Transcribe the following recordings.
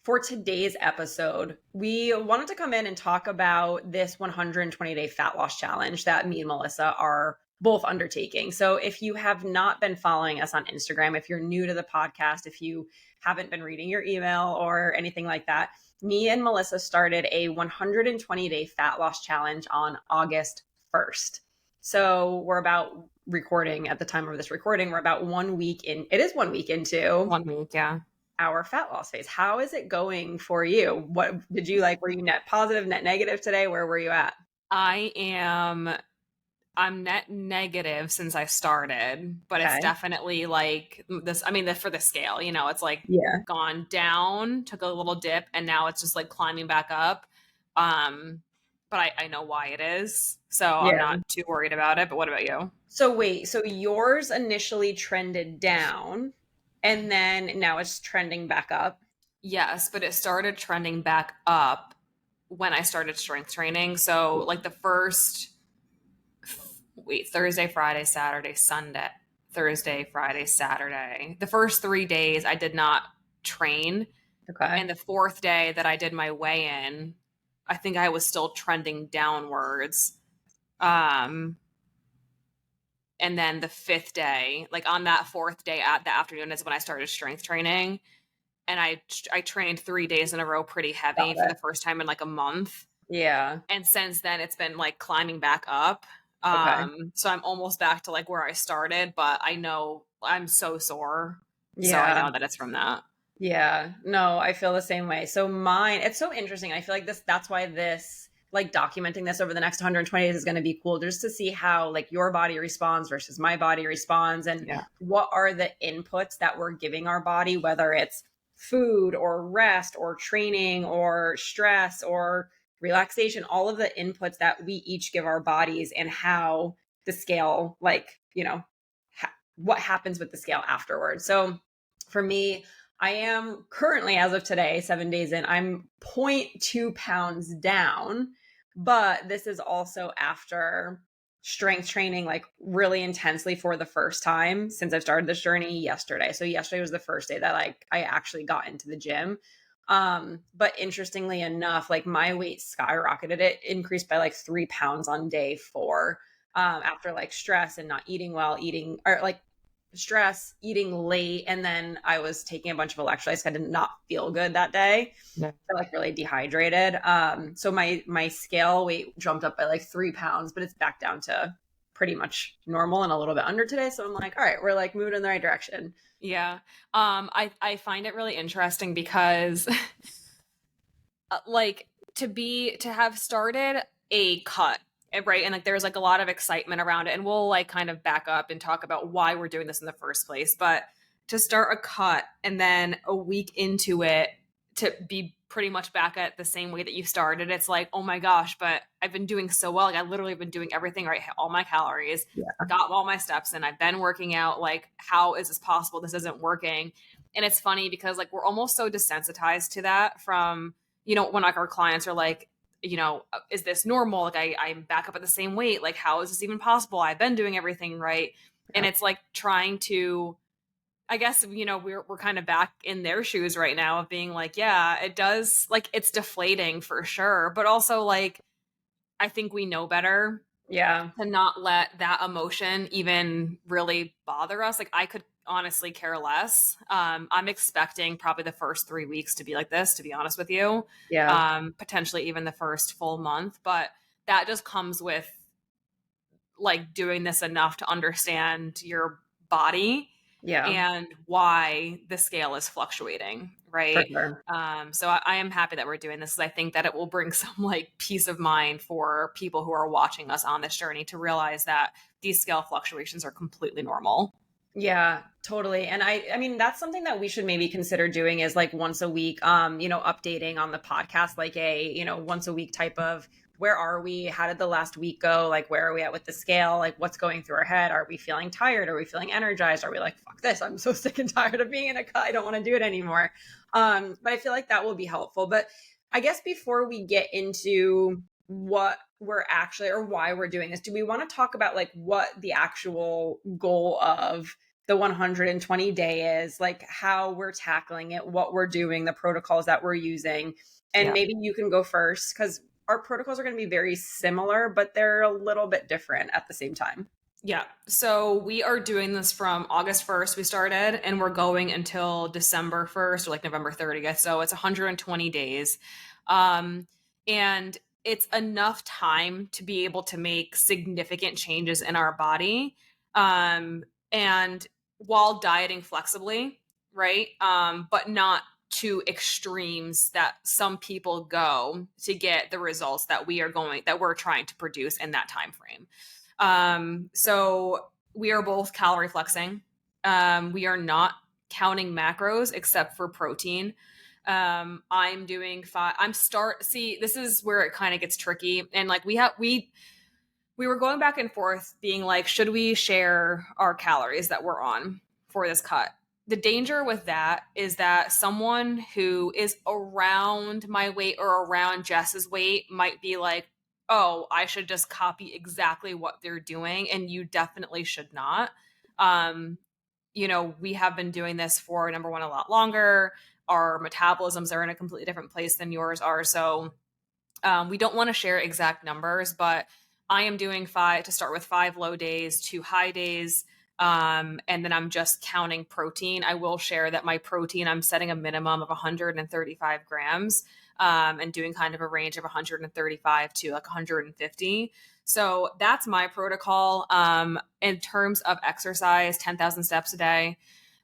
for today's episode, we wanted to come in and talk about this 120-day fat loss challenge that me and Melissa are both undertaking. So if you have not been following us on Instagram, if you're new to the podcast, if you haven't been reading your email or anything like that, me and Melissa started a 120-day fat loss challenge on August 1st. So we're about recording at the time of this recording, we're about 1 week in. It is 1 week into 1 week, yeah. our fat loss phase. How is it going for you? What did you like? Were you net positive, net negative today? Where were you at? I'm net negative since I started, but it's Okay. definitely like this. I mean, for the scale, it's like Yeah. gone down, took a little dip, and now it's just like climbing back up. But I know why it is, so I'm Yeah. not too worried about it. But what about you? So wait, so yours initially trended down and then now it's trending back up. Yes, but it started trending back up when I started strength training. So like the first Thursday, Friday, Saturday, Sunday, Thursday, Friday, Saturday. The first 3 days I did not train. Okay. And the fourth day that I did my weigh in, I think I was still trending downwards. And then the fifth day, like on that fourth day at the afternoon is when I started strength training. And I trained 3 days in a row pretty heavy for the first time in like a month. Yeah. And since then it's been like climbing back up. Okay. So I'm almost back to like where I started, but I know I'm so sore. So I Yeah. know that it's from that. Yeah. No, I feel the same way. So mine, it's so interesting. I feel like that's why this, like documenting this over the next 120 days is going to be cool just to see how like your body responds versus my body responds and Yeah. what are the inputs that we're giving our body, whether it's food or rest or training or stress or relaxation, all of the inputs that we each give our bodies and how the scale, like, what happens with the scale afterwards. So for me, I am currently, as of today, 7 days in, I'm 0.2 pounds down. But this is also after strength training, like really intensely for the first time since I've started this journey yesterday. So yesterday was the first day that I actually got into the gym. But interestingly enough, like my weight skyrocketed. It increased by like 3 pounds on day 4. After like stress and not eating well, stress, eating late, and then I was taking a bunch of electrolytes. I did not feel good that day. Yeah. I like really dehydrated. So my scale weight jumped up by like 3 pounds, but it's back down to pretty much normal and a little bit under today. So I'm like, all right, we're like moving in the right direction. Yeah. I find it really interesting because like to have started a cut, right? And like there's like a lot of excitement around it, and we'll like kind of back up and talk about why we're doing this in the first place. But to start a cut and then a week into it to be pretty much back at the same way that you started, it's like, oh my gosh, but I've been doing so well. Like I literally have been doing everything right, all my calories, got all my steps in, I've been working out. Like, how is this possible? This isn't working. And it's funny because like we're almost so desensitized to that from, when like our clients are like, is this normal? Like I'm back up at the same weight. Like, how is this even possible? I've been doing everything right. And it's like trying to, I guess, we're kind of back in their shoes right now of being like, yeah, it does, like, it's deflating for sure. But also like, I think we know better. Yeah. To not let that emotion even really bother us. Like I could honestly care less. I'm expecting probably the first 3 weeks to be like this, to be honest with you. Yeah. Potentially even the first full month, but that just comes with like doing this enough to understand your body Yeah. and why the scale is fluctuating, right? For sure. So I am happy that we're doing this. I think that it will bring some like peace of mind for people who are watching us on this journey to realize that these scale fluctuations are completely normal. Yeah, totally. And I mean, that's something that we should maybe consider doing is like once a week, updating on the podcast, like once a week type of where are we? How did the last week go? Like, where are we at with the scale? Like, what's going through our head? Are we feeling tired? Are we feeling energized? Are we like, fuck this? I'm so sick and tired of being in a cut. I don't want to do it anymore. But I feel like that will be helpful. But I guess before we get into what we're actually or why we're doing this, do we want to talk about like what the actual goal of the 120 day is, like how we're tackling it, what we're doing, the protocols that we're using. And Yeah. maybe you can go first because our protocols are going to be very similar, but they're a little bit different at the same time. Yeah. So we are doing this from August 1st, we started, and we're going until December 1st or like November 30th. So it's 120 days. Um, and it's enough time to be able to make significant changes in our body. And while dieting flexibly, right? But not to extremes that some people go to get the results that we're trying to produce in that time frame. So we are both calorie flexing. We are not counting macros except for protein. I'm doing five. See, this is where it kind of gets tricky. And like we were going back and forth being like, should we share our calories that we're on for this cut? The danger with that is that someone who is around my weight or around Jess's weight might be like, oh, I should just copy exactly what they're doing. And you definitely should not. Um, we have been doing this for, number one, a lot longer. Our metabolisms are in a completely different place than yours are. So we don't want to share exact numbers, but I am doing to start with 5 low days, 2 high days. And then I'm just counting protein. I will share that my protein, I'm setting a minimum of 135 grams, and doing kind of a range of 135 to like 150. So that's my protocol. In terms of exercise, 10,000 steps a day.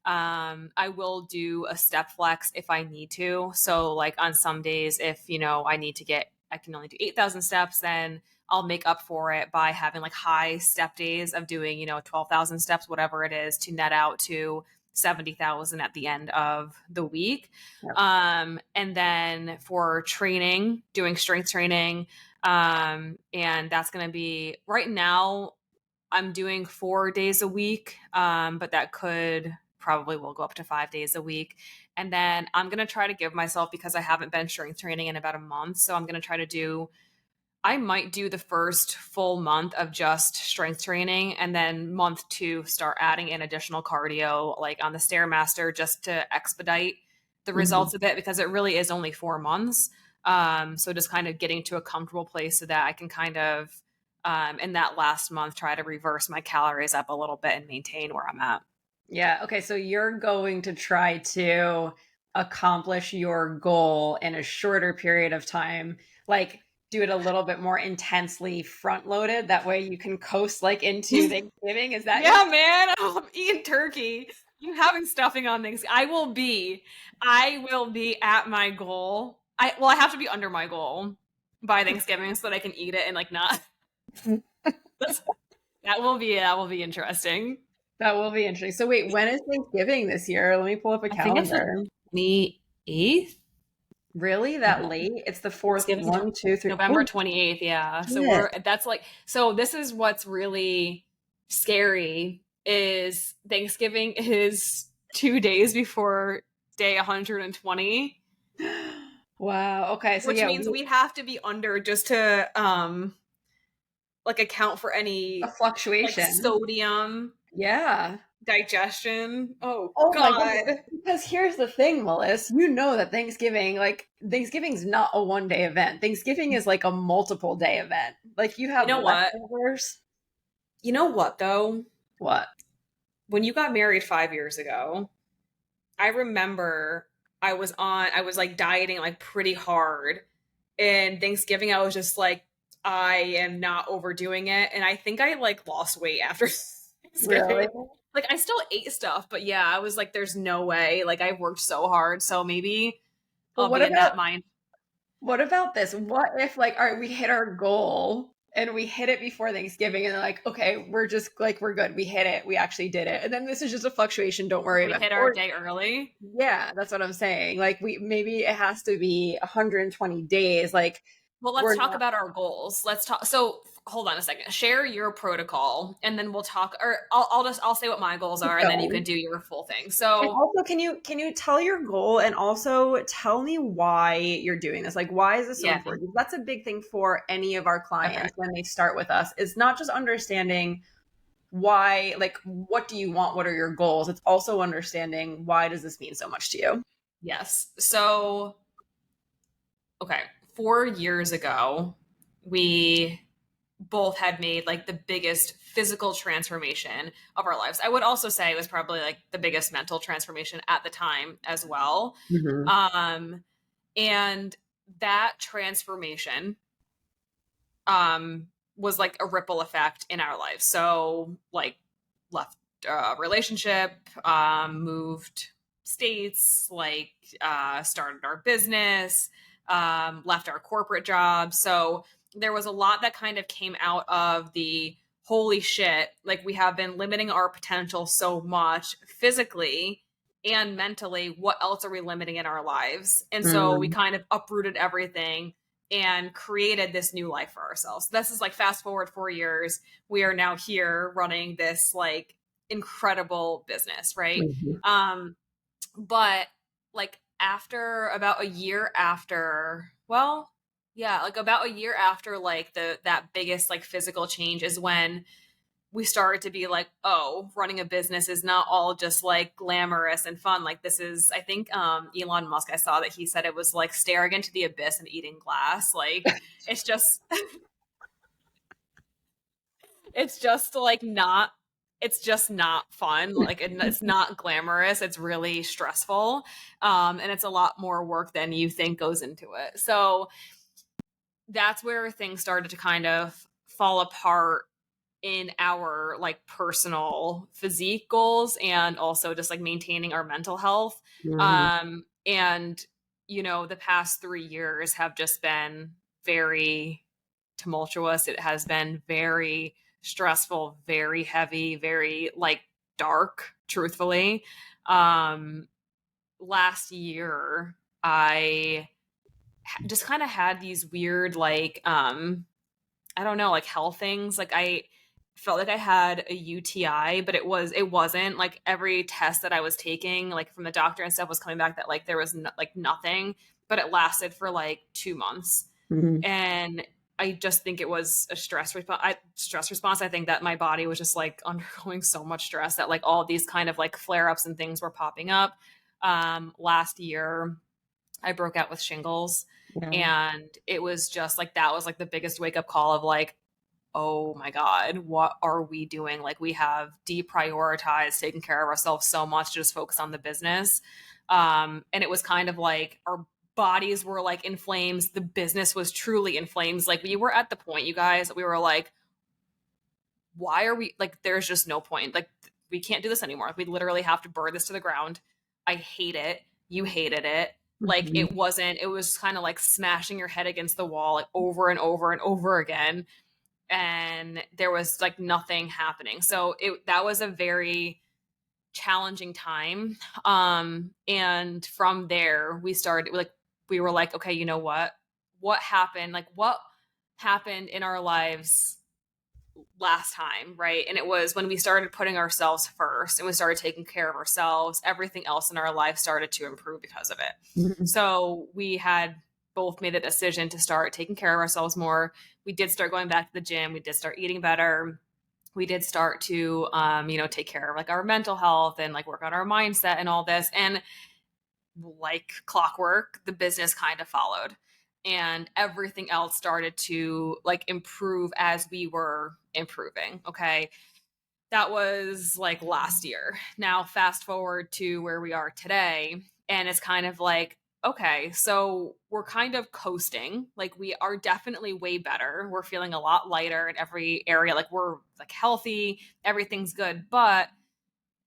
I will do a step flex if I need to. So like on some days, if, I can only do 8,000 steps, then I'll make up for it by having like high step days of doing, 12,000 steps, whatever it is, to net out to 70,000 at the end of the week. Yep. And then for training, doing strength training, and that's going to be right now I'm doing 4 days a week. But that probably will go up to 5 days a week. And then I'm going to try to give myself, because I haven't been strength training in about a month. So I'm going to try to I might do the first full month of just strength training, and then month 2 start adding in additional cardio, like on the Stairmaster, just to expedite the results a bit, because it really is only 4 months. So just kind of getting to a comfortable place so that I can kind of, in that last month, try to reverse my calories up a little bit and maintain where I'm at. Yeah. Okay. So you're going to try to accomplish your goal in a shorter period of time, like do it a little bit more intensely front loaded. That way you can coast like into Thanksgiving. Is that Yeah, man. I'm eating turkey. I'm having stuffing on things. I will be at my goal. I have to be under my goal by Thanksgiving so that I can eat it and like not. That will be interesting. That will be interesting. So wait, when is Thanksgiving this year? Let me pull up a I think it's like calendar. 28th. Really? That late? It's the fourth. Thanksgiving's 1, 2, 3. November Oh, 28th. Yeah. So shit. this is what's really scary is Thanksgiving is 2 days before day 120. Wow. Okay. So Which yeah, means we have to be under just to like account for a any like fluctuation. sodium, Yeah. digestion. Oh Oh my goodness. God. Because here's the thing, Melissa, you know that Thanksgiving's not a 1 day event. Thanksgiving is like a multiple day event. Like you You have know what? leftovers. You know what though? What? When you got married 5 years ago, I remember I was like dieting like pretty hard. And Thanksgiving, I was just like, I am not overdoing it. And I think I like lost weight after Thanksgiving. Really? Like I still ate stuff, but yeah, I was like, there's no way. Like I worked so hard. So maybe But I'll what be in about that mind. what about this? What if like, all right, we hit our goal and we hit it before Thanksgiving and they're like, okay, we're just like we're good. We hit it. We actually did it. And then this is just a fluctuation. Don't worry We about it. hit our Or day early. yeah, that's what I'm saying. Like maybe it has to be 120 days. Like Well, let's we're talk not about our goals. Let's talk. So hold on a second. Share your protocol, and then we'll talk. Or I'll say what my goals keep are, and then you can going. do your full thing. And So also, can you tell your goal and also tell me why you're doing this? Like, why is this so yeah, important? That's a big thing for any of our okay. clients when they start with us. Is not just understanding why, like, what do you want? What are your goals? It's also understanding, why does this mean so much to you? Yes. So, okay, 4 years ago, we both had made like the biggest physical transformation of our lives. I would also say it was probably like the biggest mental transformation at the time as well. Mm-hmm. Um, and that transformation um was like a ripple effect in our lives. So like left relationship, moved states, like started our business, left our corporate job. So there was a lot that kind of came out of the holy shit, like we have been limiting our potential so much physically and mentally. What else are we limiting in our lives? And so we Mm-hmm. kind of uprooted everything and created this new life for ourselves. This is like fast forward 4 years. We are now here running this like incredible business, right? Mm-hmm. But like after about a year after, well, yeah, like about a year after like that biggest like physical change is when we started to be like, oh, running a business is not all just like glamorous and fun. Like this is, I think Elon Musk, I saw that he said it was like staring into the abyss and eating glass. Like it's just it's just like not it's just not fun. Like it's not glamorous. It's really stressful. And it's a lot more work than you think goes into it. So that's where things started to kind of fall apart in our like personal physique goals and also just like maintaining our mental health. Mm-hmm. And the past 3 years have just been very tumultuous. It has been very stressful, very heavy, very like dark, truthfully. um Last year I just kind of had these weird like I don't know, like health things. Like I felt like I had a UTI, but it wasn't. Like every test that I was taking, like from the doctor and stuff, was coming back that like there was like nothing, but it lasted for like 2 months. Mm-hmm. And I just think it was a stress response. Stress response. I think that my body was just like undergoing so much stress that like all these kind of like flare ups and things were popping up. Last year, I broke out with shingles, Yeah. and it was just like that was like the biggest wake up call of like, oh my God, what are we doing? Like we have deprioritized taking care of ourselves so much to just focus on the business. And it was kind of like our bodies were like in flames. The business was truly in flames. Like we were at the point, you guys, that we were like, why are we like, there's just no point. Like we can't do this anymore. We literally have to burn this to the ground. I hate it. You hated it. Like Mm-hmm. it was kind of like smashing your head against the wall like over and over and over again. And there was like nothing happening. So that was a very challenging time. And from there we were like, okay, you know what happened? Like what happened in our lives last time, right? And it was when we started putting ourselves first and we started taking care of ourselves, everything else in our life started to improve because of it. Mm-hmm. So we had both made the decision to start taking care of ourselves more. We did start going back to the gym. We did start eating better. We did start to take care of like our mental health and like work on our mindset and all this. And like clockwork, the business kind of followed, and everything else started to like improve as we were improving. Okay. That was like last year. Now fast forward to where we are today, and it's kind of like, okay, so we're kind of coasting. Like we are definitely way better. We're feeling a lot lighter in every area. Like we're like healthy, everything's good, but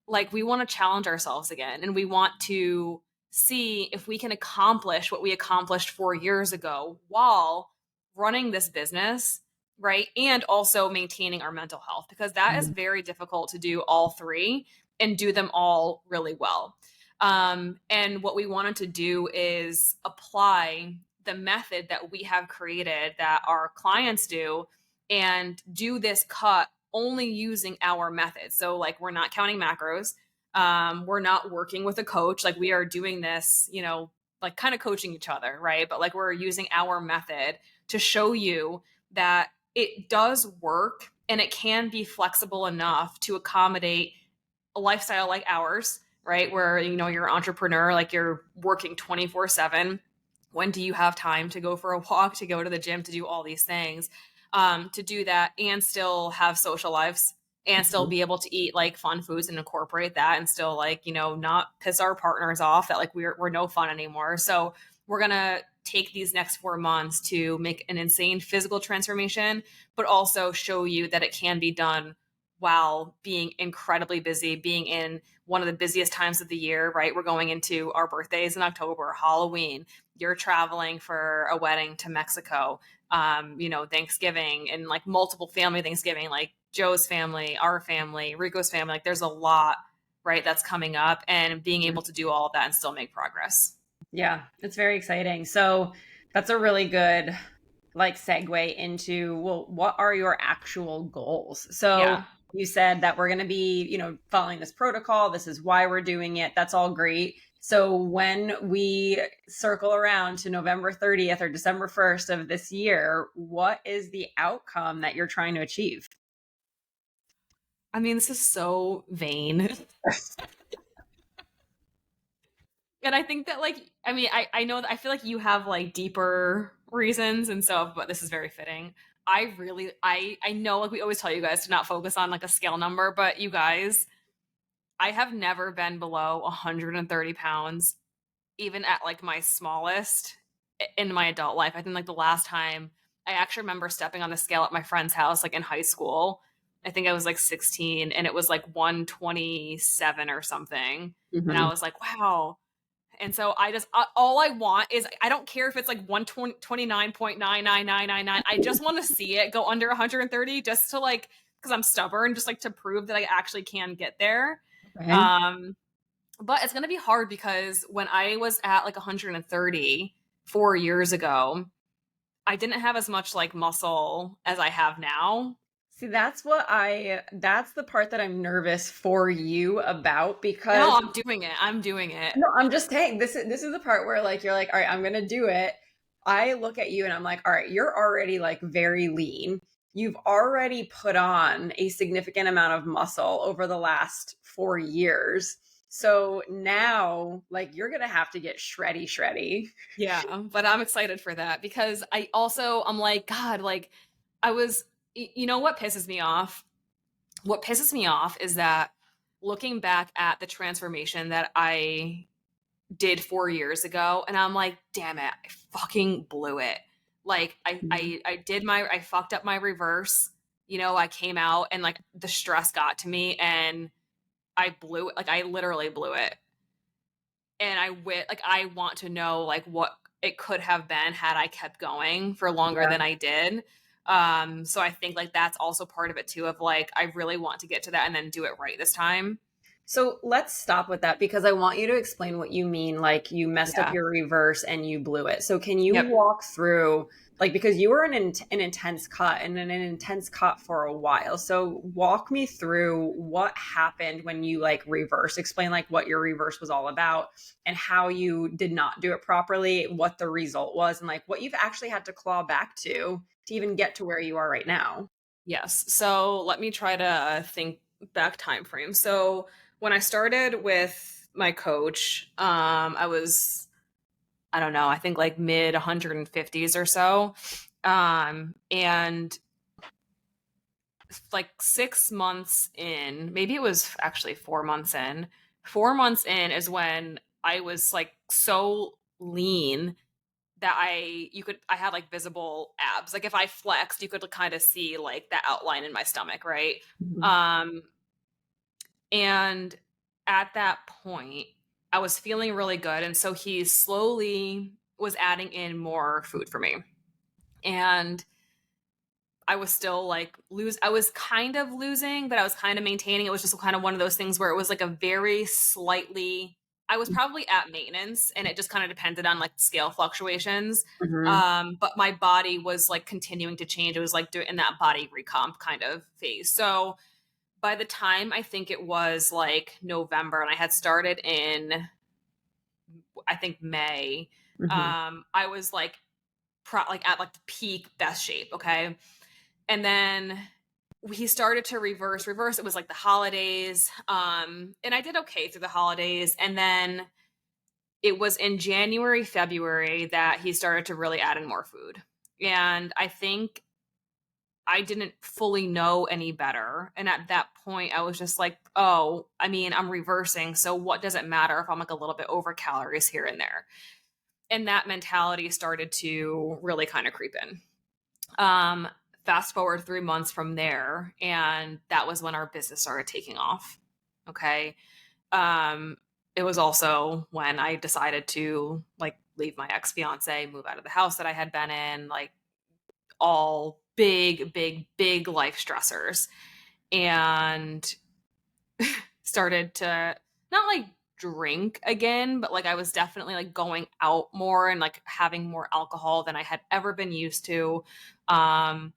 like we want to challenge ourselves again, and we want to see if we can accomplish what we accomplished 4 years ago while running this business, right? And also maintaining our mental health, because that is very difficult to do all three and do them all really well. And what we wanted to do is apply the method that we have created that our clients do, and do this cut only using our method. So like we're not counting macros. We're not working with a coach. Like we are doing this, like kind of coaching each other, right? But like we're using our method to show you that it does work and it can be flexible enough to accommodate a lifestyle like ours, right? Where, you're an entrepreneur, like you're working 24/7. When do you have time to go for a walk, to go to the gym, to do all these things, to do that and still have social lives and still Mhm. be able to eat like fun foods and incorporate that and still like, not piss our partners off that like we're no fun anymore. So we're going to take these next 4 months to make an insane physical transformation, but also show you that it can be done while being incredibly busy, being in one of the busiest times of the year, right? We're going into our birthdays in October, Halloween. You're traveling for a wedding to Mexico, Thanksgiving, and like multiple family Thanksgiving, like Joe's family, our family, Rico's family. Like there's a lot, right, that's coming up, and being able to do all of that and still make progress. Yeah, it's very exciting. So that's a really good like segue into, well, what are your actual goals? So Yeah. you said that we're going to be, following this protocol. This is why we're doing it. That's all great. So when we circle around to November 30th or December 1st of this year, what is the outcome that you're trying to achieve? I mean, this is so vain. And I think that like, I mean, I know that I feel like you have like deeper reasons and so, but this is very fitting. I know like we always tell you guys to not focus on like a scale number, but you guys, I have never been below 130 pounds, even at like my smallest in my adult life. I think like the last time I actually remember stepping on the scale at my friend's house, like in high school. I think I was like 16 and it was like 127 or something. And I Mhm. was like, wow. And so all I want is, I don't care if it's like 129.99999. I just want to see it go under 130 just to like, because I'm stubborn, just like to prove that I actually can get there. Okay. Um, but it's going to be hard because when I was at like 130 4 years ago, I didn't have as much like muscle as I have now. See, that's the part that I'm nervous for you about No, because I'm doing it. I'm doing it. no, I'm just saying this is the part where like you're like, all right, I'm gonna do it. I look at you and I'm like, all right, you're already like very lean. You've already put on a significant amount of muscle over the last 4 years. So now, like, you're gonna have to get shreddy, shreddy. Yeah, but I'm excited for that because I'm like, God, like I was, you know what pisses me off? What pisses me off is that looking back at the transformation that I did 4 years ago, and I'm like, damn it, I fucking blew it. Like Mhm. I fucked up my reverse. I came out and like the stress got to me and I blew it. Like I literally blew it. And I want to know like what it could have been had I kept going for longer Yeah. than I did. So I think like that's also part of it too, of like I really want to get to that and then do it right this time. So let's stop with that because I want you to explain what you mean. Like you messed up Yeah. your reverse and you blew it. So can you Yep. walk through, like, because you were in an intense cut and in an intense cut for a while. So walk me through what happened when you like reverse. Explain like what your reverse was all about and how you did not do it properly, what the result was, and like what you've actually had to claw back to even get to where you are right now. Yes. So let me try to think back time frame. So when I started with my coach, I was, I don't know, I think like mid 150s or so. And like 6 months in, maybe it was actually 4 months in. 4 months in is when I was like so lean that I had like visible abs. Like if I flexed, you could kind of see like the outline in my stomach, right? Mhm. Um, and at that point, I was feeling really good. And so he slowly was adding in more food for me. And I was still like I was kind of losing, but I was kind of maintaining. It was just kind of one of those things where it was like a very slightly, I was probably at maintenance and it just kind of depended on like scale fluctuations. Mhm. But my body was like continuing to change. It was like doing in that body recomp kind of phase. So by the time I think it was like November and I had started in, I think May, Mhm. I was like, like at like the peak best shape. Okay. And then he started to reverse. It was like the holidays. And I did okay through the holidays. And then it was in January, February that he started to really add in more food. And I think I didn't fully know any better. And at that point, I was just like, oh, I mean, I'm reversing. So what does it matter if I'm like a little bit over calories here and there? And that mentality started to really kind of creep in. Um, Fast forward 3 months from there, and that was when our business started taking off. Okay. Um, it was also when I decided to like leave my ex fiance, move out of the house that I had been in, like all big, big, big life stressors, and started to not like drink again, but like I was definitely like going out more and like having more alcohol than I had ever been used to. Um,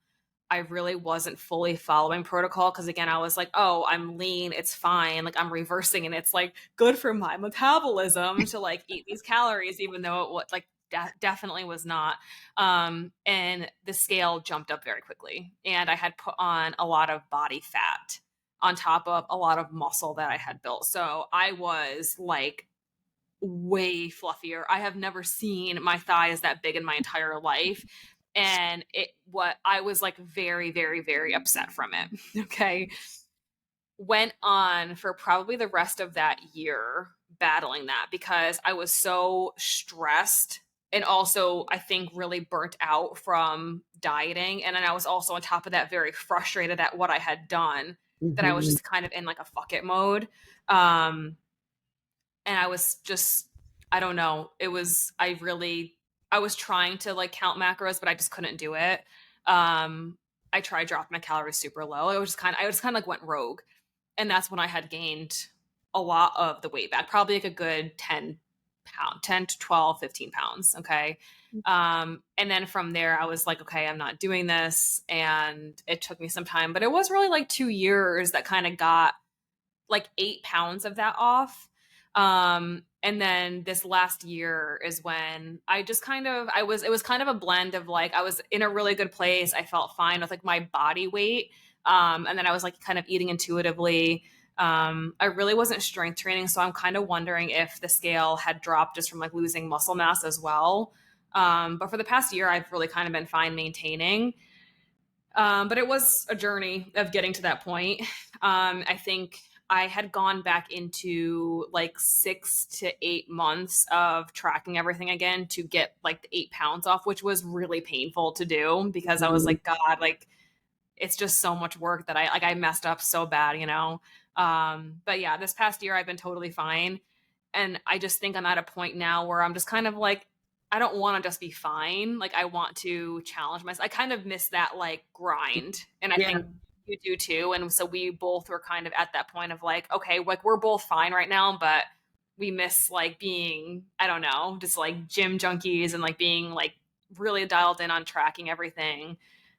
I really wasn't fully following protocol because again, I was like, oh, I'm lean, it's fine. Like I'm reversing and it's like good for my metabolism to like eat these calories, even though it was like definitely was not. And the scale jumped up very quickly. And I had put on a lot of body fat on top of a lot of muscle that I had built. So I was like way fluffier. I have never seen my thighs that big in my entire life. And what I was like very, very, very upset from it. Okay. Went on for probably the rest of that year battling that because I was so stressed and also I think really burnt out from dieting. And then I was also on top of that very frustrated at what I had done that I was Mhm. just kind of in like a fuck it mode. Um, and I was just, I don't know. I was trying to like count macros, but I just couldn't do it. I tried dropping my calories super low. I just kind of like went rogue. And that's when I had gained a lot of the weight back, probably like a good 10 to 12, 15 pounds. Okay. And then from there, I was like, okay, I'm not doing this. And it took me some time, but it was really like 2 years that kind of got like 8 pounds of that off. And then this last year is when I just kind of, it was kind of a blend of like, I was in a really good place. I felt fine with like my body weight. And then I was like kind of eating intuitively. I really wasn't strength training. So I'm kind of wondering if the scale had dropped just from like losing muscle mass as well. But for the past year, I've really kind of been fine maintaining. But it was a journey of getting to that point. I think I had gone back into like 6 to 8 months of tracking everything again to get like the 8 pounds off, which was really painful to do because I was Mhm. like, God, like it's just so much work that I messed up so bad, you know? But yeah, this past year I've been totally fine. And I just think I'm at a point now where I'm just kind of like, I don't want to just be fine. Like I want to challenge myself. I kind of miss that like grind. And I Yeah. think you do too. And so we both were kind of at that point of like, okay, like we're both fine right now, but we miss like being, I don't know, just like gym junkies and like being like really dialed in on tracking everything.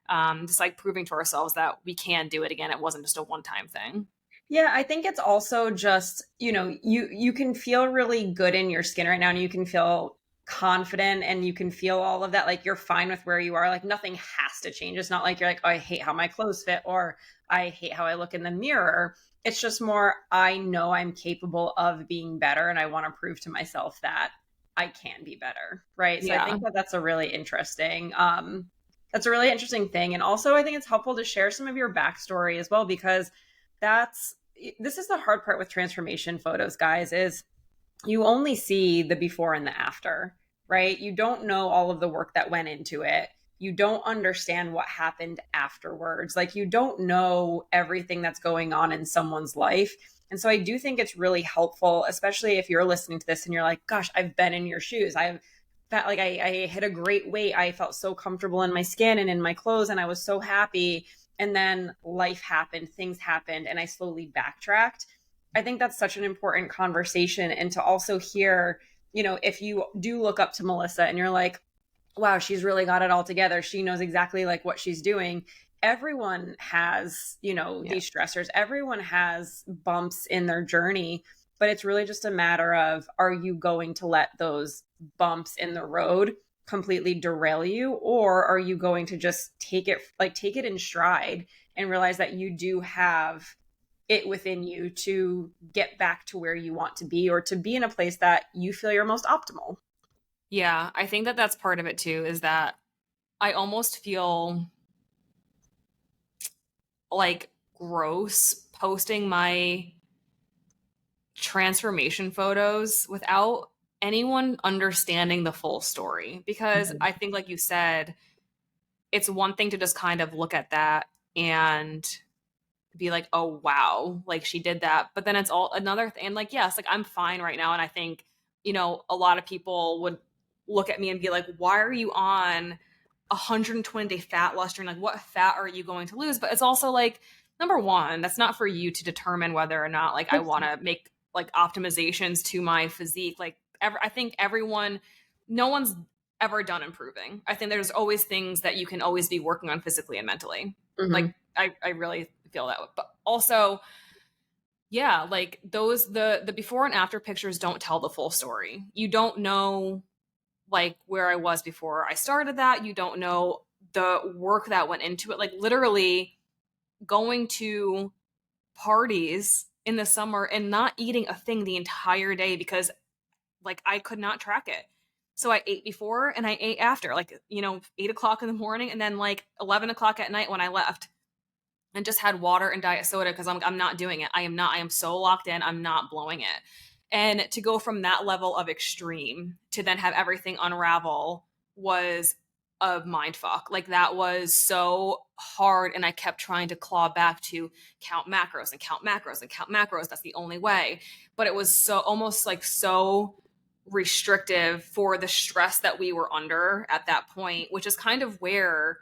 Just like proving to ourselves that we can do it again. It wasn't just a one time thing. Yeah, I think it's also just, you can feel really good in your skin right now and you can feel confident and you can feel all of that like you're fine with where you are. Like nothing has to change. It's not like you're like, "Oh, I hate how my clothes fit," or "I hate how I look in the mirror." It's just more I know I'm capable of being better and I want to prove to myself that I can be better, right? So I Yeah. think that that's a really interesting thing. And also I think it's helpful to share some of your backstory as well because that's this is the hard part with transformation photos, guys, is you only see the before and the after, right? You don't know all of the work that went into it. You don't understand what happened afterwards. Like you don't know everything that's going on in someone's life. And so I do think it's really helpful, especially if you're listening to this and you're like, gosh, I've been in your shoes. I've felt like I hit a great weight. I felt so comfortable in my skin and in my clothes, and I was so happy. And then life happened, things happened, and I slowly backtracked. I think that's such an important conversation. And to also hear, if you do look up to Melissa and you're like, wow, she's really got it all together. She knows exactly like what she's doing. Everyone has, Yeah. these stressors. Everyone has bumps in their journey, but it's really just a matter of are you going to let those bumps in the road completely derail you, or are you going to just take it in stride and realize that you do have it within you to get back to where you want to be, or to be in a place that you feel you're most optimal? Yeah, I think that that's part of it too, is that I almost feel like gross posting my transformation photos without anyone understanding the full story. Because Mhm. I think, like you said, it's one thing to just kind of look at that and be like, oh, wow, like she did that. But then it's all another thing. And like, yes, like I'm fine right now. And I think, a lot of people would look at me and be like, why are you on 120-day fat loss journey? Like, what fat are you going to lose? But it's also like, number one, that's not for you to determine whether or not like I want to make like optimizations to my physique. Like, I think no one's ever done improving. I think there's always things that you can always be working on physically and mentally. Like, Mhm. I really feel that way. But also, yeah, like the before and after pictures don't tell the full story. You don't know like where I was before I started that. You don't know the work that went into it. Like literally going to parties in the summer and not eating a thing the entire day because like I could not track it. So I ate before and I ate after, like, 8 o'clock in the morning and then like 11 o'clock at night when I left, and just had water and diet soda because I'm not doing it. I am not. I am so locked in. I'm not blowing it. And to go from that level of extreme to then have everything unravel was a mind fuck. Like that was so hard. And I kept trying to claw back to count macros and count macros and count macros. That's the only way. But it was so almost like so restrictive for the stress that we were under at that point, which is kind of where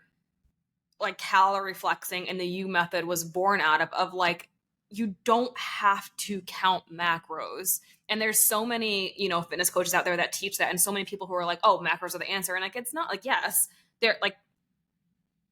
like calorie flexing and the U method was born out of like you don't have to count macros. And there's so many, fitness coaches out there that teach that, and so many people who are like, oh, macros are the answer. And like it's not, like, yes, they're like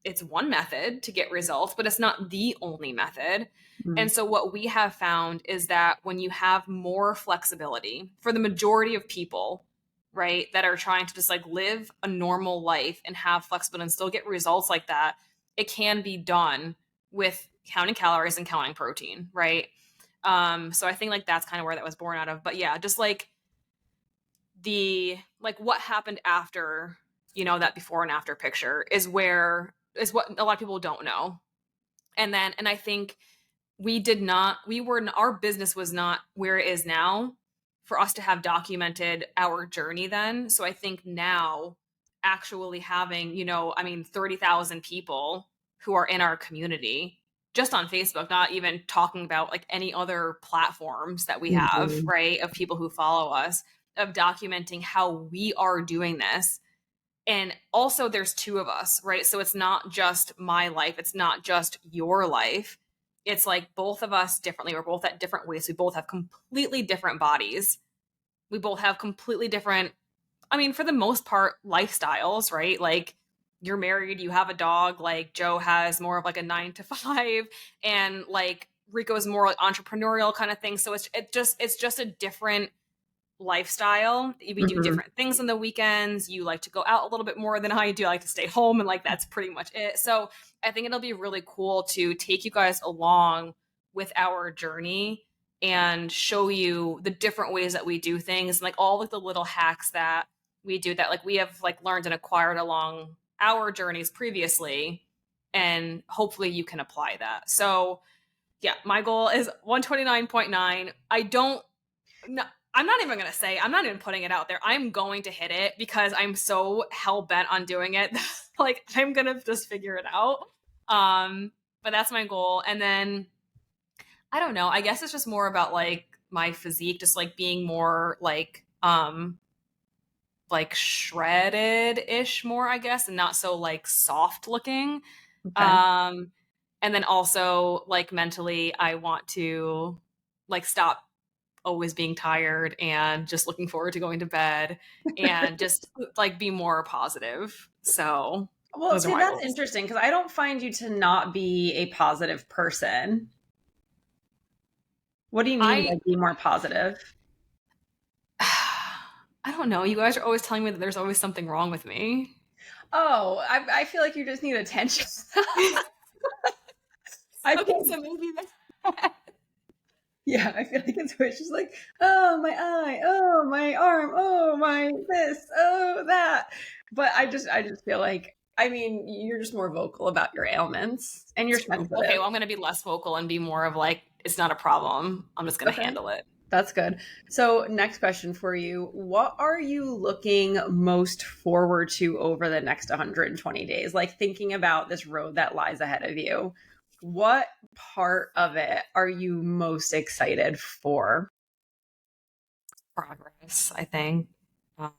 it's one method to get results, but it's not the only method. Mhm. And so what we have found is that when you have more flexibility for the majority of people, right, that are trying to just like live a normal life and have flexibility and still get results like that, it can be done with counting calories and counting protein, right? So I think like that's kind of where that was born out of. But yeah, just like the like what happened after, that before and after picture is what a lot of people don't know. And I think our business was not where it is now for us to have documented our journey then. So I think now actually having, 30,000 people who are in our community just on Facebook, not even talking about like any other platforms that we have, Mhm. right? Of people who follow us, of documenting how we are doing this. And also there's two of us, right? So it's not just my life, it's not just your life. It's like both of us differently. We're both at different ways. We both have completely different bodies. We both have completely different, I mean, for the most part, lifestyles, right? Like you're married, you have a dog, like Joe has more of like a 9 to 5, and like Rico's more like entrepreneurial kind of thing. So it's just a different lifestyle. We do Mhm. different things on the weekends. You like to go out a little bit more than I do. I like to stay home, and like that's pretty much it. So I think it'll be really cool to take you guys along with our journey and show you the different ways that we do things, like all like the little hacks that we do that like we have like learned and acquired along our journeys previously, and hopefully you can apply that. So yeah, my goal is 129.9. I don't no, I'm not even gonna say. I'm not even putting it out there. I'm going to hit it because I'm so hell bent on doing it. Like I'm gonna just figure it out. But that's my goal. And then I don't know. I guess it's just more about like my physique, just like being more like shredded ish more, I guess, and not so like soft looking. Okay. Um, and then also like mentally, I want to like stop always being tired and just looking forward to going to bed and just like be more positive. So Well, those are see, my that's goals. interesting because I don't find you to not be a positive person. What do you mean by I be more positive? I don't know. You guys are always telling me that there's always something wrong with me. Oh, I feel like you just need attention. I Okay, feel so maybe that. Yeah, I feel like it's just like, oh my eye, oh my arm, oh my this, oh that. But I just feel like, I mean, you're just more vocal about your ailments and you're Okay, sensitive. well, I'm going to be less vocal and be more of like, it's not a problem. I'm just going to Okay. handle it. That's good. So, next question for you. What are you looking most forward to over the next 120 days? Like thinking about this road that lies ahead of you. What part of it are you most excited for? Progress, I think. Um,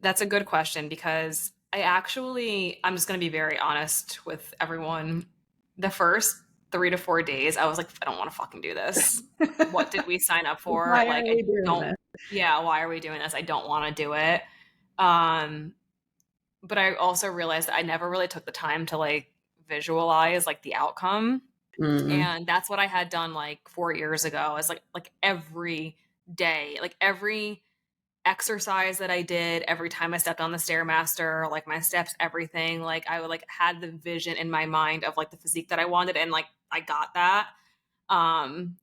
that's a good question because I'm just going to be very honest with everyone. The first 3 to 4 days, I was like, I don't want to fucking do this. What did we sign up for? Why are Like, I we doing don't, this? yeah, why are we doing this? I don't want to do it. Um, but I also realized that I never really took the time to like visualize like the outcome. Mm, And that's what I had done like 4 years ago. Is like every day, like every exercise that I did, every time I stepped on the stairmaster, like my steps, everything, like I would like had the vision in my mind of like the physique that I wanted, and like I got that.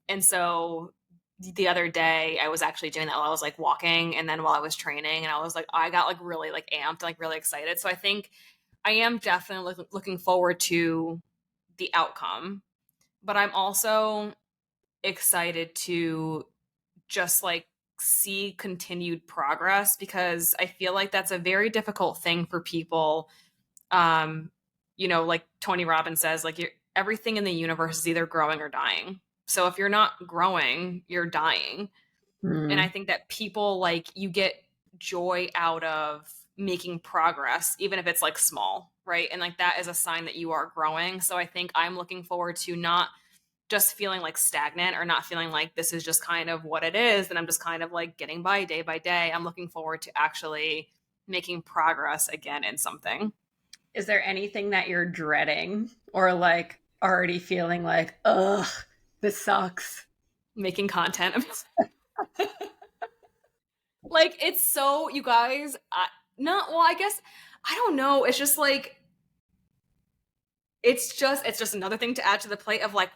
And so the other day I was actually doing that while I was like walking and then while I was training, and I was like, I got like really like amped, like really excited. So I think I am definitely looking forward to the outcome, but I'm also excited to just like see continued progress because I feel like that's a very difficult thing for people. Um, like Tony Robbins says, like everything in the universe is either growing or dying. So if you're not growing, you're dying. And I mm. think that people like you get joy out of making progress, even if it's like small, right? And like that is a sign that you are growing. So I think I'm looking forward to not just feeling like stagnant or not feeling like this is just kind of what it is and I'm just kind of like getting by day. I'm looking forward to actually making progress again in something. Is there anything that you're dreading or like already feeling like, ugh, this sucks? Making content. Like it's so you guys not well, I guess I don't know. It's just like it's just another thing to add to the plate of like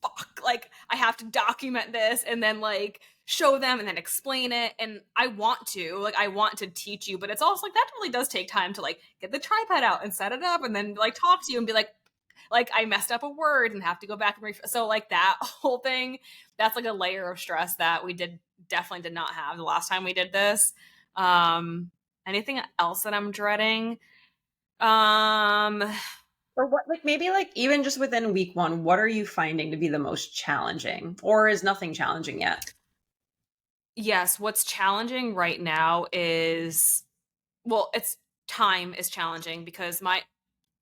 fuck, like I have to document this and then like show them and then explain it. And I want to teach you, but it's also like that really does take time to like get the tripod out and set it up and then like talk to you and be like I messed up a word and have to go back and so like that whole thing, that's like a layer of stress that we definitely did not have the last time we did this. Anything else that I'm dreading? Um, Or what, like maybe like even just within week one, what are you finding to be the most challenging? Or is nothing challenging yet? yes, what's challenging right now is well, it's time is challenging because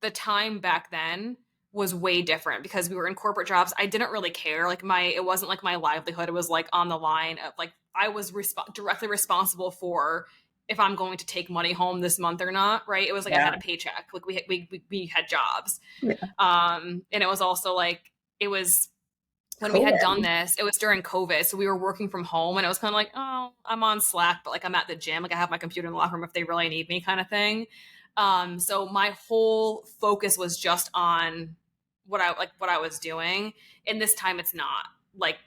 the time back then was way different because we were in corporate jobs. I didn't really care. Like it wasn't like my livelihood. It was like on the line of like I was directly responsible for if I'm going to take money home this month or not. Right? It was like I Yeah. had a paycheck. Like we had jobs. Yeah. And it was also like it was when we had done COVID. this, it was during COVID. So we were working from home and it was kind of like, oh, I'm on Slack, but like I'm at the gym. Like I have my computer in the locker room if they really need me kind of thing. So my whole focus was just on what I was doing. And this time it's not like,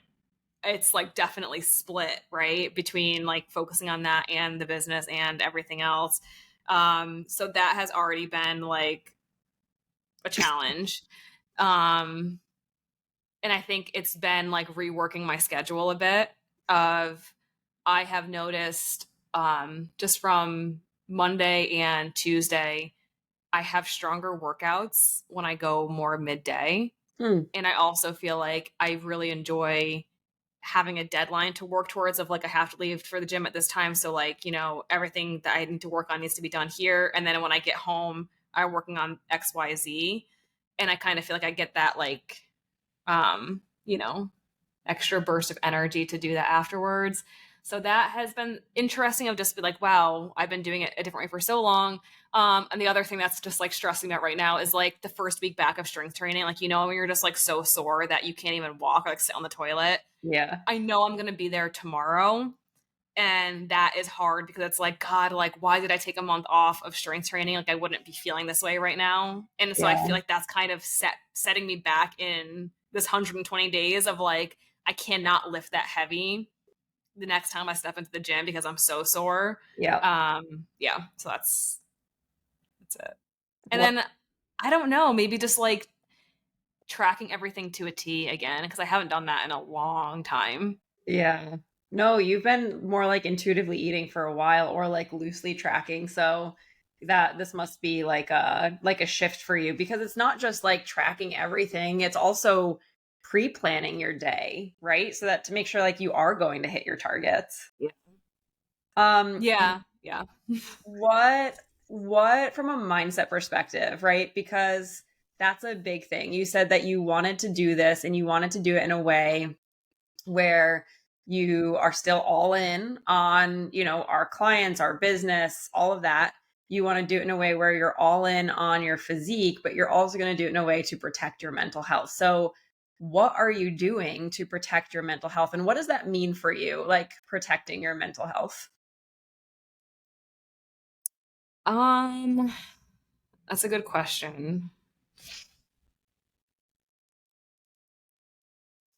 it's like definitely split, right? Between like focusing on that and the business and everything else. So that has already been like a challenge. Um, and I think it's been like reworking my schedule a bit of I have noticed just from Monday and Tuesday, I have stronger workouts when I go more midday. Hmm. And I also feel like I really enjoy having a deadline to work towards of like I have to leave for the gym at this time. So like, everything that I need to work on needs to be done here. And then when I get home, I'm working on XYZ. And I kind of feel like I get that like um, you know, extra burst of energy to do that afterwards. So that has been interesting of just be like, wow, I've been doing it a different way for so long. And the other thing that's just like stressing me out right now is like the first week back of strength training. Like, you know, when you're just like so sore that you can't even walk or like sit on the toilet. Yeah. I know I'm going to be there tomorrow. And that is hard because it's like, God, like, why did I take a month off of strength training? Like, I wouldn't be feeling this way right now. And so I feel Yeah. like that's kind of setting me back in this 120 days of like, I cannot lift that heavy the next time I step into the gym because I'm so sore. Yeah. Yeah, so that's it. And What? then I don't know, maybe just like tracking everything to a T again because I haven't done that in a long time. Yeah. No, you've been more like intuitively eating for a while or like loosely tracking. So that this must be like a shift for you because it's not just like tracking everything, it's also pre-planning your day, right? So that to make sure like you are going to hit your targets. Yeah. Um Yeah. what from a mindset perspective, right? Because that's a big thing. You said that you wanted to do this and you wanted to do it in a way where you are still all in on, you know, our clients, our business, all of that. You want to do it in a way where you're all in on your physique, but you're also going to do it in a way to protect your mental health. So, what are you doing to protect your mental health? And what does that mean for you, like protecting your mental health? Um, that's a good question.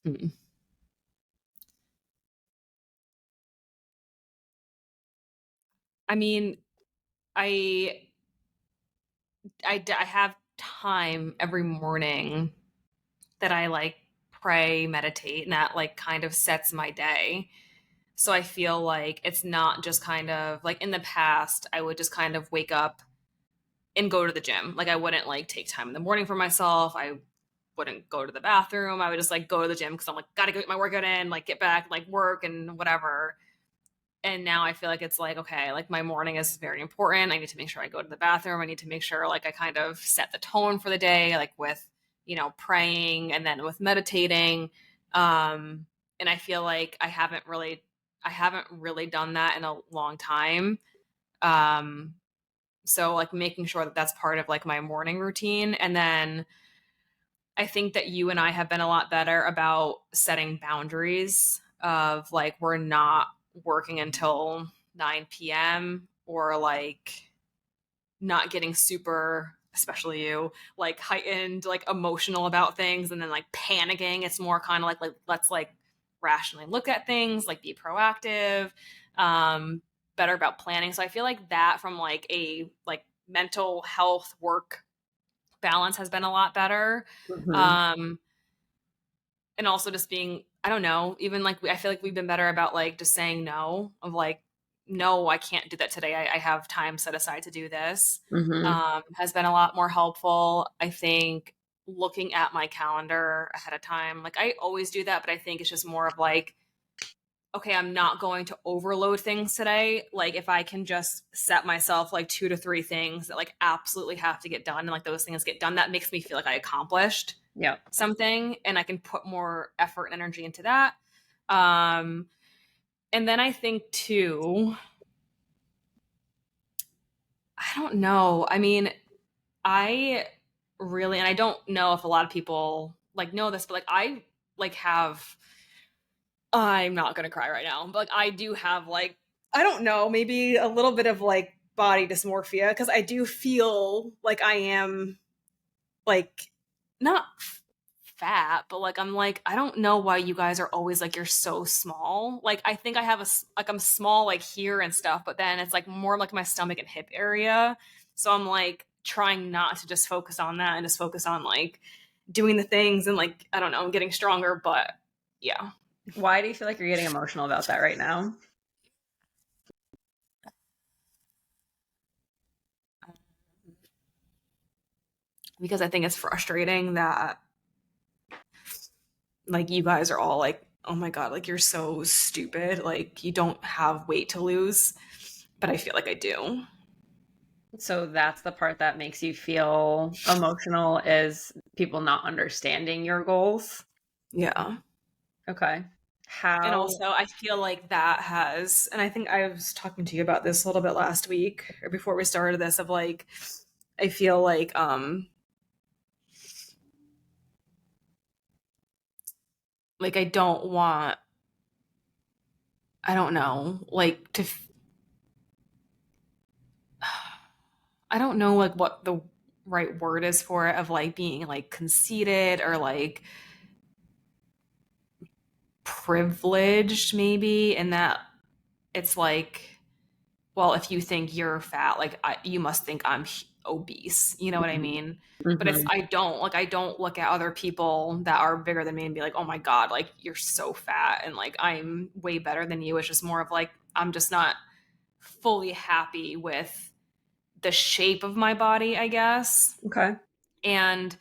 Hmm. I mean, I I have time every morning that I like pray, meditate, and that like kind of sets my day. So I feel like it's not just kind of like in the past, I would just kind of wake up and go to the gym. Like I wouldn't like take time in the morning for myself. I wouldn't go to the bathroom. I would just like go to the gym because I'm like, gotta get my workout in, like get back, like work and whatever. And now I feel like it's like, okay, like my morning is very important. I need to make sure I go to the bathroom. I need to make sure like I kind of set the tone for the day, like with, you know, praying and then with meditating. Um, and I feel like I haven't really done that in a long time. Um, so like making sure that that's part of like my morning routine. And then I think that you and I have been a lot better about setting boundaries of like we're not working until 9 p.m. or like not getting super, especially you, like heightened, like emotional about things and then like panicking. It's more kind of like let's like rationally look at things, like be proactive, um, better about planning. So I feel like that from like a like mental health work balance has been a lot better. Mhm. Um, and also just being, I don't know, even like I feel like we've been better about like just saying no, of like, no, I can't do that today. I have time set aside to do this. Mhm. Has been a lot more helpful. I think looking at my calendar ahead of time, like I always do that, but I think it's just more of like, okay, I'm not going to overload things today. Like if I can just set myself like 2 to 3 things that like absolutely have to get done and like those things get done, that makes me feel like I accomplished Yep. something and I can put more effort and energy into that. Um, and then I think too, I don't know. I mean, I really, and I don't know if a lot of people like know this, but like I like have, I'm not gonna cry right now, but like I do have like, I don't know, maybe a little bit of like body dysmorphia because I do feel like I am like not fat, but like I'm like I don't know why you guys are always like you're so small. Like I think I have like I'm small like here and stuff, but then it's like more like my stomach and hip area. So I'm like trying not to just focus on that and just focus on like doing the things and like I don't know, I'm getting stronger, but yeah. Why do you feel like you're getting emotional about that right now? Because I think it's frustrating that like you guys are all like, oh my god, like you're so stupid, like you don't have weight to lose, but I feel like I do. So that's the part that makes you feel emotional is people not understanding your goals. Yeah. Okay. And How also, I feel like that has, and I think I was talking to you about this a little bit last week or before we started this, of like, I feel like I don't want, I don't know, like I don't know like what the right word is for it, of like being like conceited or like privileged maybe, and that it's like, well, if you think you're fat, like you must think I'm obese. You know what I mean? But it's, Mhm. I don't look at other people that are bigger than me and be like, oh my God, like you're so fat and like I'm way better than you. It's just more of like, I'm just not fully happy with the shape of my body, I guess. Okay. And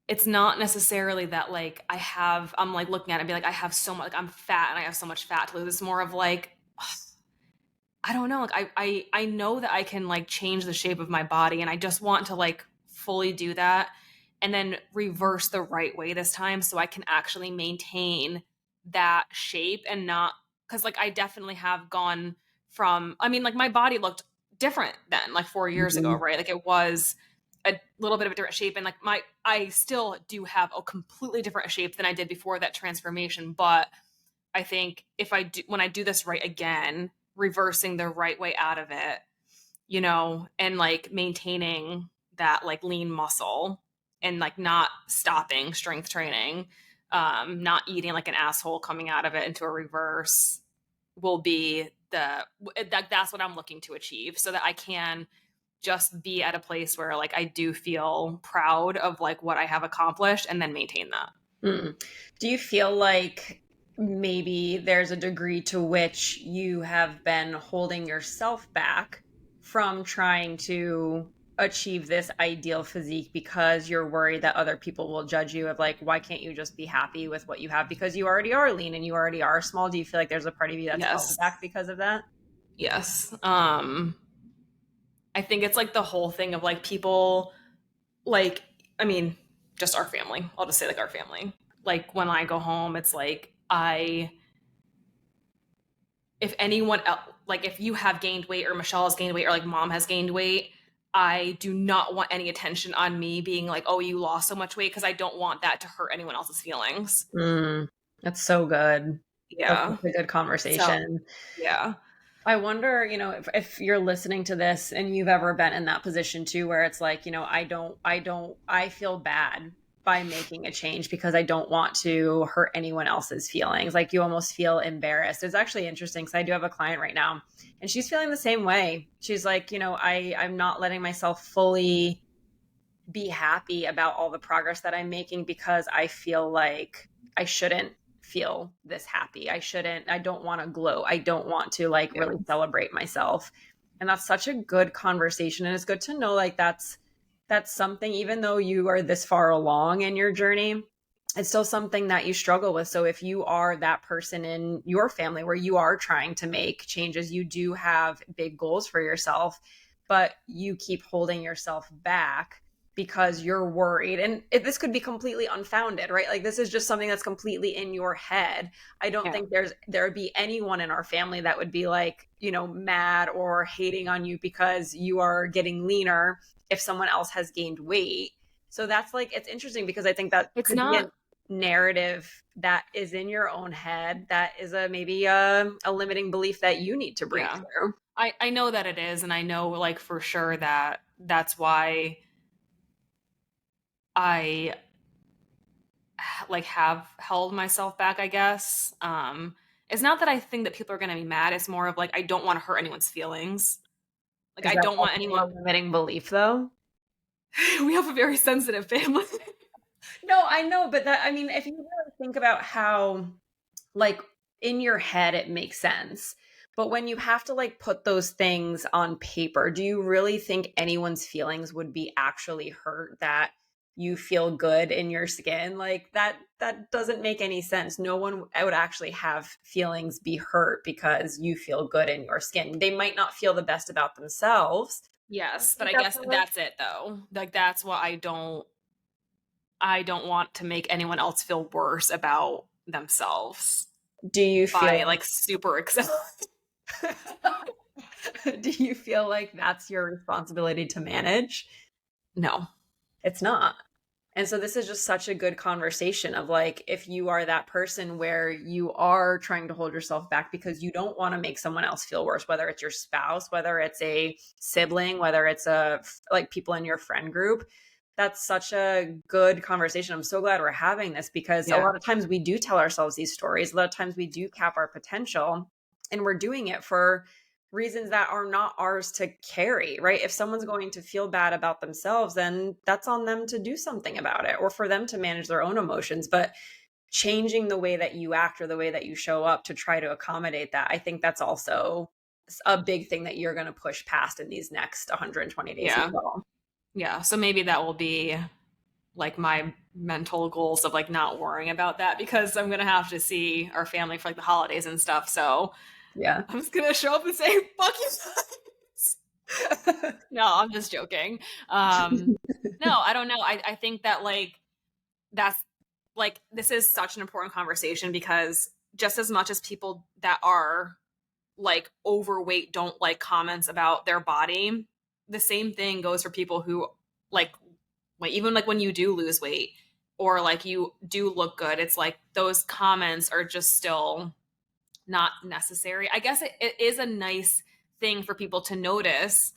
it's not necessarily that like I'm like looking at it and be like, I have so much, like I'm fat and I have so much fat to lose. It's more of like, I don't know. Like I know that I can like change the shape of my body, and I just want to like fully do that and then reverse the right way this time so I can actually maintain that shape and not, because like I definitely have gone from, I mean, like my body looked different then, like 4 years ago, Mhm. right? Like it was a little bit of a different shape, and like I still do have a completely different shape than I did before that transformation. But I think if I do, when I do this right again, reversing the right way out of it, you know, and like maintaining that like lean muscle and like not stopping strength training, not eating like an asshole coming out of it into a reverse, will be that's what I'm looking to achieve, so that I can just be at a place where like I do feel proud of like what I have accomplished and then maintain that. Mm. Do you feel like maybe there's a degree to which you have been holding yourself back from trying to achieve this ideal physique because you're worried that other people will judge you of like, why can't you just be happy with what you have because you already are lean and you already are small? Do you feel like there's a part of you that's held Yes. back because of that? Yes. I think it's like the whole thing of like people, like, I mean, just our family. I'll just say like our family. Like when I go home, it's like if anyone else, like if you have gained weight or Michelle has gained weight or like mom has gained weight, I do not want any attention on me being like, oh, you lost so much weight, because I don't want that to hurt anyone else's feelings. Mm, that's so good. That's Yeah. such a good So, conversation. yeah. I wonder, if you're listening to this and you've ever been in that position too, where it's like, I feel bad by making a change because I don't want to hurt anyone else's feelings. Like you almost feel embarrassed. It's actually interesting because I do have a client right now and she's feeling the same way. She's like, I'm not letting myself fully be happy about all the progress that I'm making because I feel like I shouldn't feel this happy. I don't want to glow. I don't want to like Yeah. really celebrate myself. And that's such a good conversation. And it's good to know like that's something, even though you are this far along in your journey, it's still something that you struggle with. So if you are that person in your family where you are trying to make changes, you do have big goals for yourself, but you keep holding yourself back because you're worried. And this could be completely unfounded, right? Like this is just something that's completely in your head. I don't Yeah. think there would be anyone in our family that would be like, mad or hating on you because you are getting leaner if someone else has gained weight. So that's like, it's interesting because I think that It's could be a not, narrative that is in your own head that is maybe a limiting belief that you need to break yeah. through. I know that it is, and I know like for sure that that's why I like have held myself back, I guess. It's not that I think that people are going to be mad. It's more of like I don't want to hurt anyone's feelings. Like Is I that don't want also anyone. a limiting belief though? We have a very sensitive family. No, I know, but that, I mean, if you really think about how, like, in your head, it makes sense. But when you have to, like, put those things on paper, do you really think anyone's feelings would be actually hurt that you feel good in your skin? Like, that doesn't make any sense. No one would actually have feelings be hurt because you feel good in your skin. They might not feel the best about themselves. I Yes, but think I that's guess a that's it though. Like that's what I don't want to make anyone else feel worse about themselves Do you by feel like super excel. do you feel like that's your responsibility to manage? No. It's not. And so this is just such a good conversation of like, if you are that person where you are trying to hold yourself back because you don't want to make someone else feel worse, whether it's your spouse, whether it's a sibling, whether it's like people in your friend group, that's such a good conversation. I'm so glad we're having this because a Yeah. lot of times we do tell ourselves these stories. A lot of times we do cap our potential, and we're doing it for reasons that are not ours to carry, right? If someone's going to feel bad about themselves, then that's on them to do something about it or for them to manage their own emotions. But changing the way that you act or the way that you show up to try to accommodate that, I think that's also a big thing that you're going to push past in these next 120 days as Yeah. well. Yeah. So maybe that will be like my mental goals of like not worrying about that because I'm gonna have to see our family for like the holidays and stuff. So Yeah. I'm just gonna show up and say fuck you guys. No, I'm just joking. No, I don't know. I think that like that's like this is such an important conversation because just as much as people that are like overweight don't like comments about their body, the same thing goes for people who like even like when you do lose weight or like you do look good, it's like those comments are just still not necessary. I guess it is a nice thing for people to notice,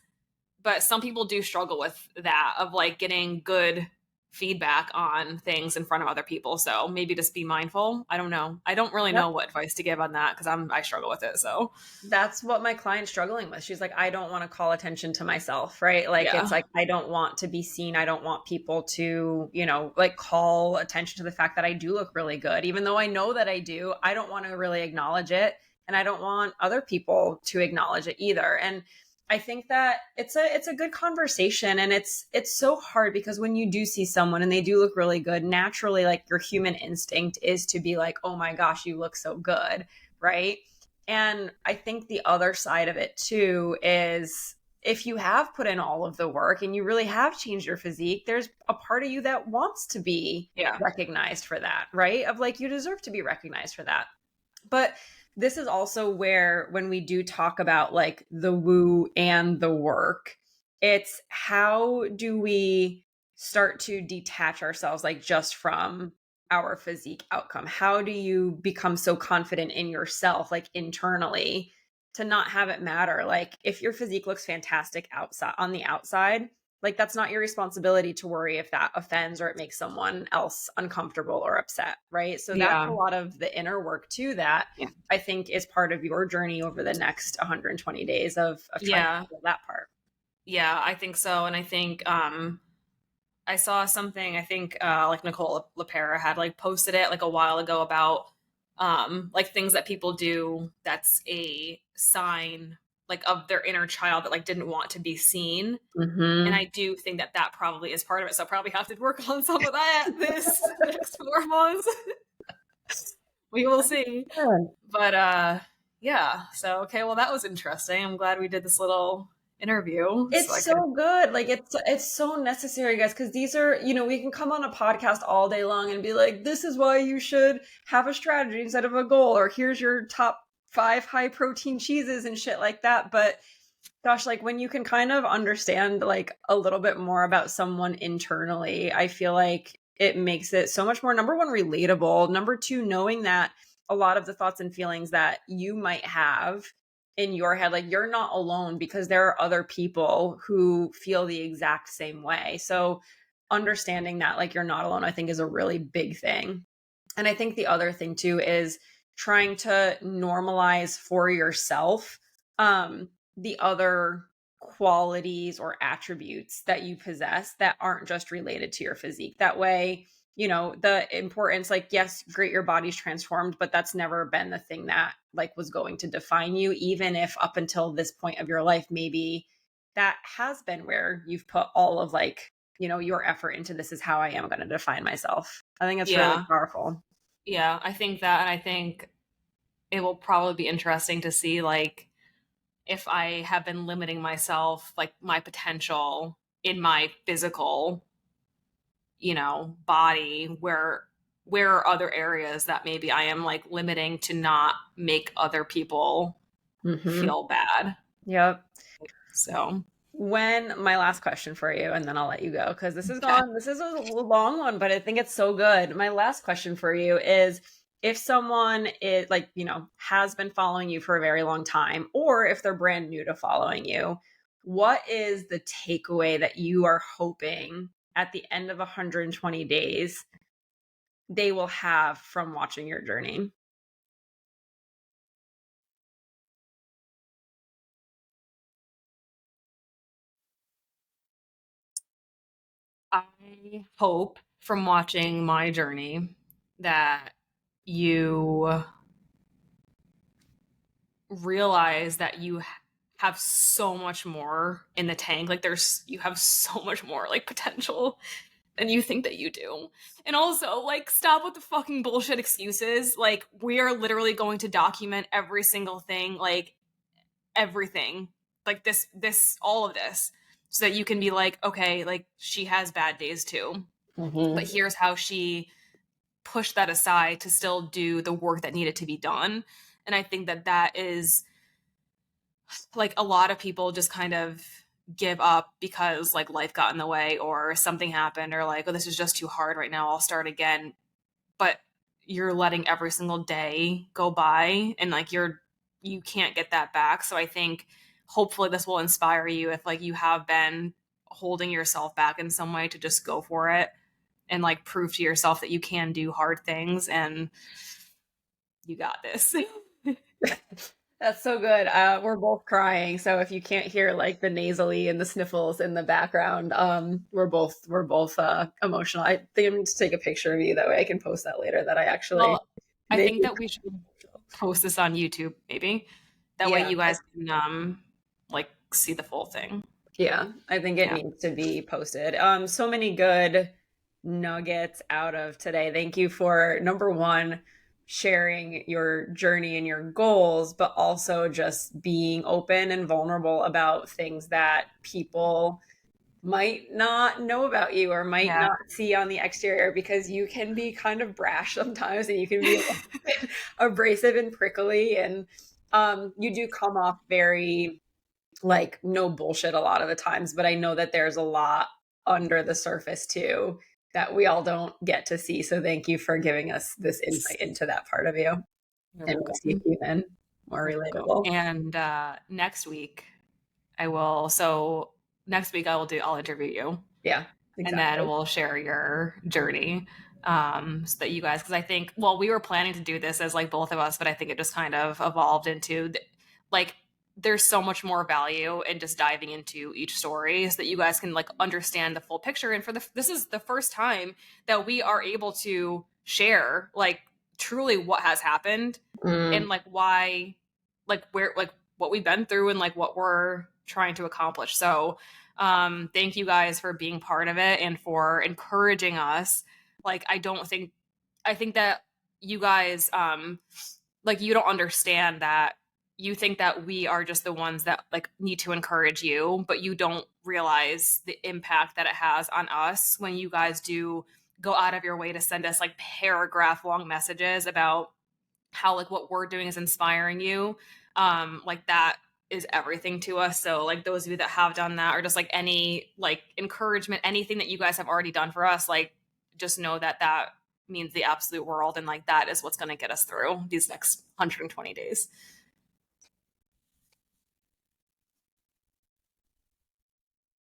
but some people do struggle with that of like getting good feedback on things in front of other people. So maybe just be mindful. I don't know. I don't really know what advice to give on that because I struggle with it. So That's what my client's struggling with. She's like, I don't want to call attention to myself, right? Like, it's yeah. like, I don't want to be seen. I don't want people to, like call attention to the fact that I do look really good. Even though I know that I do, I don't want to really acknowledge it. And I don't want other people to acknowledge it either. And I think that it's a good conversation, and it's so hard because when you do see someone and they do look really good, naturally like your human instinct is to be like, "Oh my gosh, you look so good." Right? And I think the other side of it too is if you have put in all of the work and you really have changed your physique, there's a part of you that wants to be Yeah. recognized for that, right? Of like, you deserve to be recognized for that. But this is also where, when we do talk about like the woo and the work, it's how do we start to detach ourselves like just from our physique outcome? How do you become so confident in yourself, like internally, to not have it matter? Like, if your physique looks fantastic outside on the outside, like that's not your responsibility to worry if that offends or it makes someone else uncomfortable or upset, right? So that's a Yeah. lot of the inner work too that Yeah. I think is part of your journey over the next 120 days of trying to Yeah. feel that part. Yeah, I think so. And I think I saw something, I think like Nicole LaPera had like posted it like a while ago about like things that people do that's a sign like of their inner child that like didn't want to be seen. And Mm-hmm. I do think that that probably is part of it. So I'll probably have to work on some of that this next 4 months. We will see. But yeah. So okay, well that was interesting. I'm glad we did this little interview so It's I could so good. Like it's so necessary, guys, because these are, we can come on a podcast all day long and be like, this is why you should have a strategy instead of a goal, or here's your top 5 high protein cheeses and shit like that. But gosh, like when you can kind of understand like a little bit more about someone internally, I feel like it makes it so much more, number one, relatable. Number two, knowing that a lot of the thoughts and feelings that you might have in your head, like you're not alone because there are other people who feel the exact same way. So understanding that like you're not alone, I think is a really big thing. And I think the other thing too is trying to normalize for yourself the other qualities or attributes that you possess that aren't just related to your physique. That way, the importance, like, yes, great, your body's transformed, but that's never been the thing that like was going to define you, even if up until this point of your life, maybe that has been where you've put all of like, your effort into, this is how I am going to define myself. I think it's really yeah. powerful. Yeah, I think that, and I think it will probably be interesting to see like if I have been limiting myself, like my potential in my physical, body, where are other areas that maybe I am like limiting to not make other people feel bad. Yep. So When my last question for you, and then I'll let you go because this is okay. gone. This is a long one, but I think it's so good. My last question for you is if someone is like, has been following you for a very long time, or if they're brand new to following you, what is the takeaway that you are hoping at the end of 120 days they will have from watching your journey? I hope from watching my journey that you realize that you have so much more in the tank. Like you have so much more like potential than you think that you do. And also, like, stop with the fucking bullshit excuses. Like, we are literally going to document every single thing, like everything, like all of this, so that you can be like, okay, like she has bad days too, but here's how she pushed that aside to still do the work that needed to be done. And I think that that is like a lot of people just kind of give up because like life got in the way or something happened or like, oh, this is just too hard right now, I'll start again. But you're letting every single day go by and like you can't get that back. So I think hopefully this will inspire you if like you have been holding yourself back in some way to just go for it and like prove to yourself that you can do hard things and you got this. That's so good. We're both crying, so if you can't hear like the nasally and the sniffles in the background, we're both emotional. I think I'm going to take a picture of you that way I can post that later. That I actually Well, I made think you. that we should post this on YouTube maybe. That way Yeah, you guys can like see the full thing. yeah. I think it Yeah. needs to be posted. So many good nuggets out of today. Thank you for number one, sharing your journey and your goals, but also just being open and vulnerable about things that people might not know about you or might Yeah. not see on the exterior because you can be kind of brash sometimes and you can be a little bit abrasive and prickly and you do come off very like no bullshit a lot of the times, but I know that there's a lot under the surface too that we all don't get to see. So thank you for giving us this insight into that part of you You're and makes you welcome. even more You're welcome. relatable. And next week I will next week I'll interview you Yeah, and then exactly. we'll share your journey so that you guys because I think well we were planning to do this as like both of us but I think it just kind of evolved into like there's so much more value in just diving into each story so that you guys can like understand the full picture and this is the first time that we are able to share like truly what has happened and Mm. like why like where like what we've been through and like what we're trying to accomplish so thank you guys for being part of it and for encouraging us like I think that you guys like you don't understand that you think that we are just the ones that like need to encourage you but you don't realize the impact that it has on us when you guys do go out of your way to send us like paragraph long messages about how like what we're doing is inspiring you like that is everything to us so like those of you that have done that or just like any like encouragement anything that you guys have already done for us like just know that that means the absolute world and like that is what's going to get us through these next 120 days